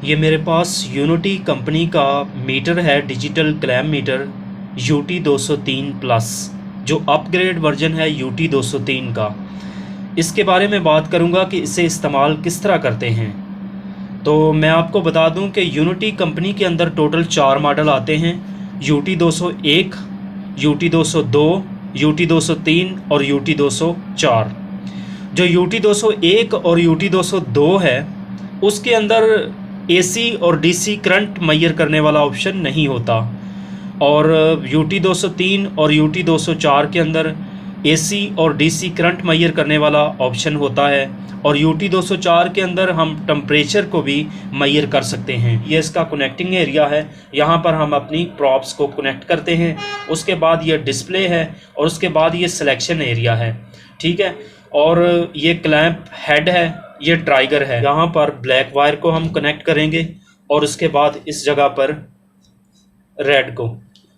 ये मेरे पास unity company का मीटर है, digital clam metre UT 203 plus, जो अपग्रेड वर्जन है UT 203 का। इसके बारे में बात करूँगा कि इसे इस्तेमाल किस तरह करते हैं। तो मैं आपको बता दूं कि यूनिटी कंपनी के अंदर टोटल 4 मॉडल आते हैं: UT 201, UT 202, UT 203 और UT 204। जो UT 201 और UT 202 है, उसके अंदर AC और DC करंट मेजर करने वाला ऑप्शन नहीं होता, और UT 203 और UT 204 के अंदर AC और DC करंट मेजर करने वाला ऑप्शन होता है, और UT 204 के अंदर हम टेम्परेचर को भी मेजर कर सकते हैं। ये इसका कनेक्टिंग एरिया है, यहाँ पर हम अपनी प्रॉप्स को कनेक्ट करते हैं। उसके बाद ये डिस्प्ले है, और उसके बाद ये सिलेक्शन एरिया है, ठीक है। और ये क्लैंप हेड है, ये ट्राइगर है। यहाँ पर ब्लैक वायर को हम कनेक्ट करेंगे, और उसके बाद इस जगह पर रेड को,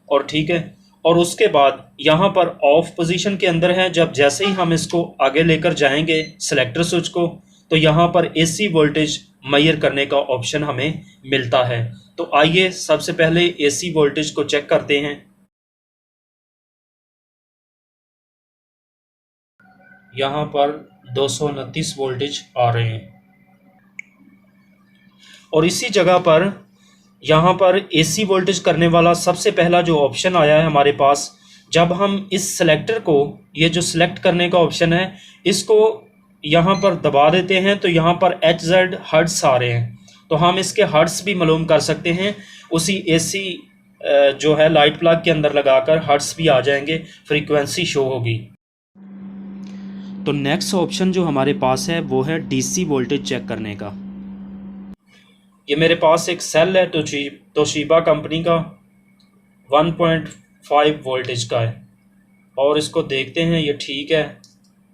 और ठीक है। और उसके बाद यहाँ पर ऑफ पोजीशन के अंदर है, जब जैसे ही हम इसको आगे लेकर जाएंगे सेलेक्टर स्विच को, तो यहाँ पर AC वोल्टेज मेजर करने का ऑप्शन हमें मिलता है। तो आइए सबसे पहले AC वोल्टेज को चेक करते हैं। यहाँ पर 229 वोल्टेज आ रहे हैं, और इसी जगह पर यहाँ पर AC वोल्टेज करने वाला सबसे पहला जो ऑप्शन आया है हमारे पास, जब हम इस सेलेक्टर को, ये जो सिलेक्ट करने का ऑप्शन है, इसको यहाँ पर दबा देते हैं, तो यहाँ पर HZ हर्ट्स आ रहे हैं। तो हम इसके हर्ट्स भी मालूम कर सकते हैं, उसी AC जो है लाइट प्लग के अंदर लगाकर हर्ट्स भी आ जाएंगे, फ्रीक्वेंसी शो होगी। तो नेक्स्ट ऑप्शन जो हमारे पास है वो है DC वोल्टेज चेक करने का। ये मेरे पास एक सेल है तोशिबा कंपनी का, 1.5 वोल्टेज का है, और इसको देखते हैं ये ठीक है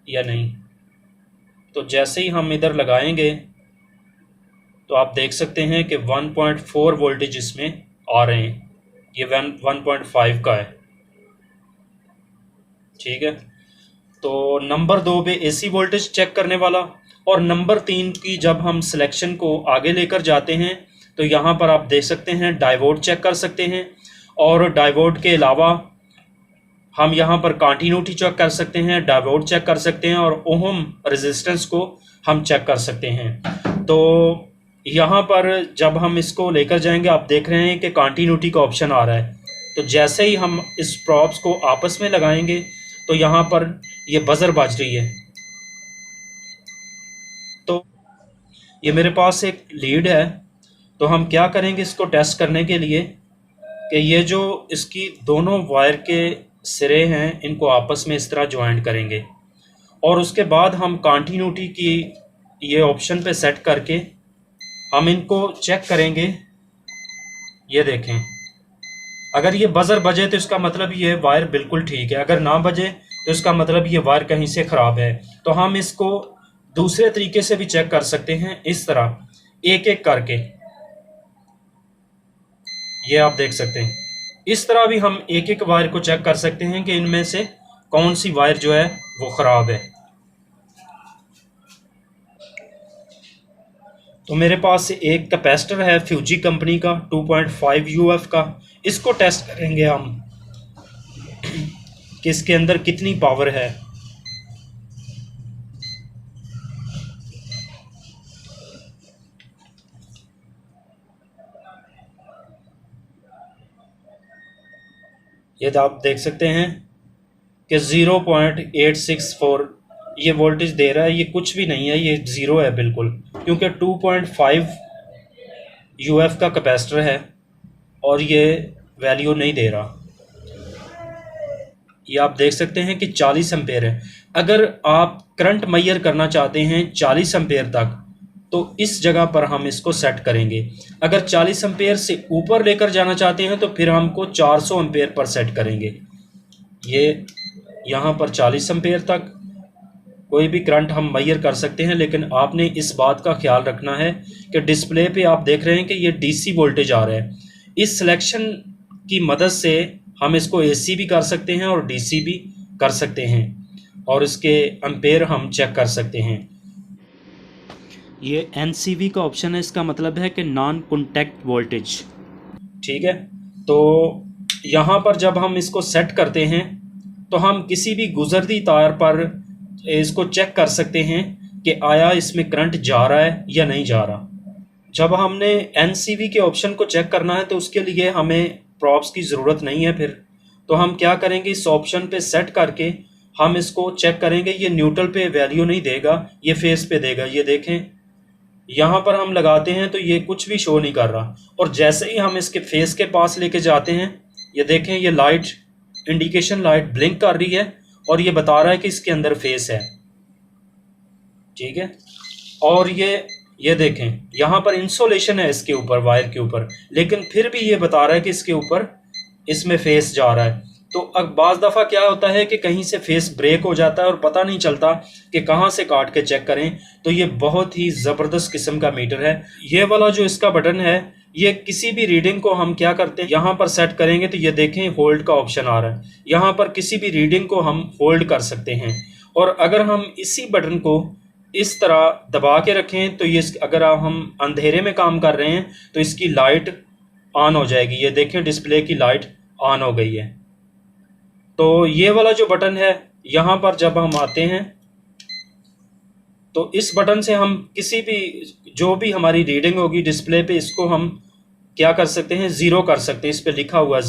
या नहीं। तो जैसे ही हम इधर लगाएंगे तो आप देख सकते हैं कि 1.4 वोल्टेज इसमें आ रहे हैं, ये 1.5 का है, ठीक है। तो नंबर 2 पे AC वोल्टेज चेक करने वाला, और नंबर 3 की जब हम सिलेक्शन को आगे लेकर जाते हैं, तो यहाँ पर आप देख सकते हैं डायोड चेक कर सकते हैं, और डायोड के अलावा हम यहाँ पर कंटिन्यूटी चेक कर सकते हैं, डायोड चेक कर सकते हैं, और ओहम रेजिस्टेंस को हम चेक कर सकते हैं। तो यहाँ पर जब हम इसको लेकर जाएंगे, आप देख रहे हैं कि कंटिन्यूटी का ऑप्शन आ रहा है। तो जैसे ही हम इस प्रॉप्स को आपस में लगाएंगे, तो यहाँ पर ये बजर बज रही है। तो ये मेरे पास एक लीड है, तो हम क्या करेंगे इसको टेस्ट करने के लिए, कि ये जो इसकी दोनों वायर के सिरे हैं, इनको आपस में इस तरह ज्वाइंट करेंगे, और उसके बाद हम कंटिन्यूटी की ये ऑप्शन पे सेट करके हम इनको चेक करेंगे। ये देखें, अगर ये बजर बजे तो इसका मतलब ये वायर बिल्कुल ठीक है, अगर ना बजे तो इसका मतलब ये वायर कहीं से ख़राब है। तो हम इसको दूसरे तरीके से भी चेक कर सकते हैं, इस तरह एक एक करके। ये आप देख सकते हैं, इस तरह भी हम एक एक वायर को चेक कर सकते हैं कि इनमें से कौन सी वायर जो है वो ख़राब है। तो मेरे पास एक कैपेसिटर है फ्यूजी कंपनी का 2.5 UF का, इसको टेस्ट करेंगे हम कि इसके अंदर कितनी पावर है। ये आप देख सकते हैं कि 0.864 ये वोल्टेज दे रहा है, ये कुछ भी नहीं है, ये ज़ीरो है बिल्कुल, क्योंकि 2.5 UF का कैपेसिटर है और ये वैल्यू नहीं दे रहा। ये आप देख सकते हैं कि 40 एम्पेयर है। अगर आप करंट मेजर करना चाहते हैं 40 एम्पेयर तक, तो इस जगह पर हम इसको सेट करेंगे। अगर 40 एम्पेयर से ऊपर लेकर जाना चाहते हैं तो फिर हमको 400 एम्पेयर पर सेट करेंगे। ये यहाँ पर 40 एम्पेयर तक कोई भी करंट हम मेजर कर सकते हैं, लेकिन आपने इस बात का ख्याल रखना है कि डिस्प्ले पे आप देख रहे हैं कि ये DC वोल्टेज आ रहा है। इस सिलेक्शन की मदद से हम इसको AC भी कर सकते हैं और DC भी कर सकते हैं, और इसके एम्पेयर हम चेक कर सकते हैं। ये NCV का ऑप्शन है, इसका मतलब है कि नॉन कॉन्टैक्ट वोल्टेज। ठीक है, तो यहाँ पर जब हम इसको सेट करते हैं तो हम किसी भी गुजरती तार पर इसको चेक कर सकते हैं कि आया इसमें करंट जा रहा है या नहीं जा रहा। जब हमने NCV के ऑप्शन को चेक करना है तो उसके लिए हमें प्रॉप्स की ज़रूरत नहीं है। फिर तो हम क्या करेंगे, इस ऑप्शन पे सेट करके हम इसको चेक करेंगे। ये न्यूट्रल पे वैल्यू नहीं देगा, ये फेस पे देगा। ये देखें, यहाँ पर हम लगाते हैं तो ये कुछ भी शो नहीं कर रहा, और जैसे ही हम इसके फेस के पास लेके जाते हैं, ये देखें, ये लाइट इंडिकेशन लाइट ब्लिंक कर रही है और ये बता रहा है कि इसके अंदर फेस है। ठीक है, और ये देखें, यहाँ पर इंसोलेशन है इसके ऊपर, वायर के ऊपर, लेकिन फिर भी ये बता रहा है कि इसके ऊपर इसमें फेस जा रहा है। तो अब बाज़ दफ़ा क्या होता है कि कहीं से फेस ब्रेक हो जाता है और पता नहीं चलता कि कहाँ से काट के चेक करें। तो ये बहुत ही ज़बरदस्त किस्म का मीटर है। ये वाला जो इसका बटन है, ये किसी भी रीडिंग को हम क्या करते हैं, यहाँ पर सेट करेंगे तो ये देखें होल्ड का ऑप्शन आ रहा है। यहाँ पर किसी भी रीडिंग को हम होल्ड कर सकते हैं, और अगर हम इसी बटन को इस तरह दबा के रखें तो ये, अगर हम अंधेरे में काम कर रहे हैं तो इसकी लाइट ऑन हो जाएगी। ये देखें, डिस्प्ले की लाइट ऑन हो गई है। तो ये वाला जो बटन है, यहाँ पर जब हम आते हैं तो इस बटन से हम किसी भी, जो भी हमारी रीडिंग होगी डिस्प्ले पे, इसको हम क्या कर सकते हैं, ज़ीरो कर सकते हैं। इस पे लिखा हुआ